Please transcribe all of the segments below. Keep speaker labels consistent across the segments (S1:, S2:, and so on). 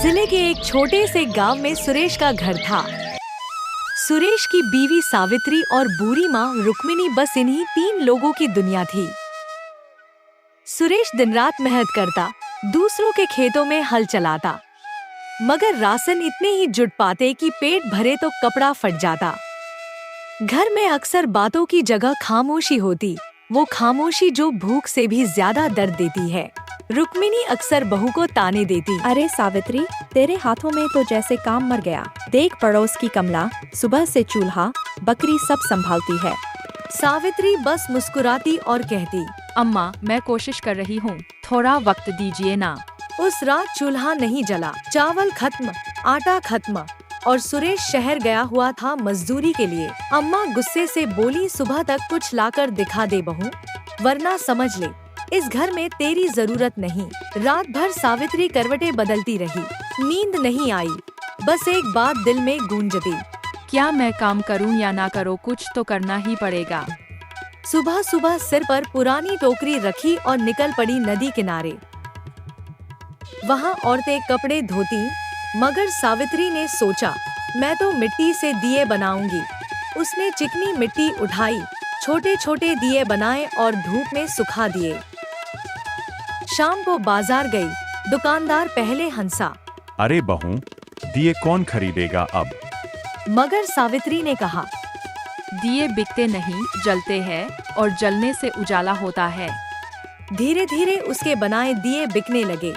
S1: जिले के एक छोटे से गांव में सुरेश का घर था। सुरेश की बीवी सावित्री और बूढ़ी माँ रुक्मिणी बस इन्हीं 3 लोगों की दुनिया थी। सुरेश दिन रात मेहनत करता, दूसरों के खेतों में हल चलाता, मगर राशन इतने ही जुट पाते कि पेट भरे तो कपड़ा फट जाता। घर में अक्सर बातों की जगह खामोशी होती, वो खामोशी जो भूख से भी ज्यादा दर्द देती है। रुक्मिणी अक्सर बहू को ताने देती,
S2: अरे सावित्री, तेरे हाथों में तो जैसे काम मर गया। देख पड़ोस की कमला सुबह से चूल्हा बकरी सब संभालती है।
S1: सावित्री बस मुस्कुराती और कहती,
S3: अम्मा मैं कोशिश कर रही हूँ, थोड़ा वक्त दीजिए ना।
S1: उस रात चूल्हा नहीं जला, चावल खत्म, आटा खत्म और सुरेश शहर गया हुआ था मजदूरी के लिए। अम्मा गुस्से से बोली, सुबह तक कुछ लाकर दिखा दे बहू, वरना समझ ले इस घर में तेरी जरूरत नहीं। रात भर सावित्री करवटें बदलती रही, नींद नहीं आई। बस एक बात दिल में गूंजती,
S3: क्या मैं काम करूँ या ना करूँ, कुछ तो करना ही पड़ेगा।
S1: सुबह सुबह सिर पर पुरानी टोकरी रखी और निकल पड़ी नदी किनारे। वहाँ औरतें कपड़े धोती, मगर सावित्री ने सोचा, मैं तो मिट्टी से दिए बनाऊंगी। उसने चिकनी मिट्टी उठाई, छोटे छोटे दिए बनाए और धूप में सुखा दिए। शाम को बाजार गई, दुकानदार पहले हंसा,
S4: अरे बहू, दिए कौन खरीदेगा अब?
S1: मगर सावित्री ने कहा,
S3: दिए बिकते नहीं, जलते हैं और जलने से उजाला होता है।
S1: धीरे धीरे उसके बनाए दिए बिकने लगे।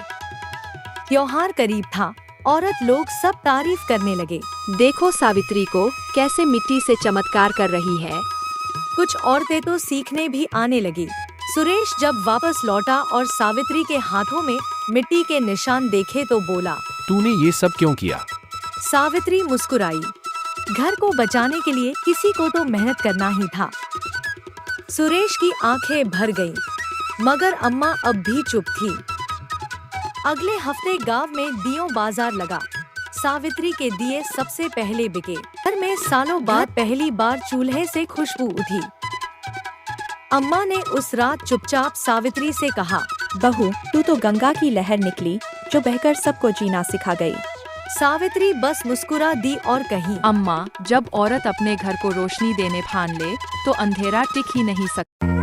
S1: त्योहार करीब था, औरत लोग सब तारीफ करने लगे।
S2: देखो सावित्री को कैसे मिट्टी से चमत्कार कर रही है।
S1: कुछ औरतें तो सीखने भी आने लगी। सुरेश जब वापस लौटा और सावित्री के हाथों में मिट्टी के निशान देखे तो बोला,
S5: तूने ये सब क्यों किया?
S1: सावित्री मुस्कुराई, घर को बचाने के लिए किसी को तो मेहनत करना ही था। सुरेश की आंखें भर गईं, मगर अम्मा अब भी चुप थी। अगले हफ्ते गांव में दियों बाजार लगा। सावित्री के दिए सबसे पहले बिके। घर में सालों बाद पहली बार चूल्हे से खुशबू उठी। अम्मा ने उस रात चुपचाप सावित्री से कहा,
S2: बहू, तू तो गंगा की लहर निकली जो बहकर सबको जीना सिखा गई।
S1: सावित्री बस मुस्कुरा दी और कही,
S3: अम्मा, जब औरत अपने घर को रोशनी देने ठान ले तो अंधेरा टिक ही नहीं सकता।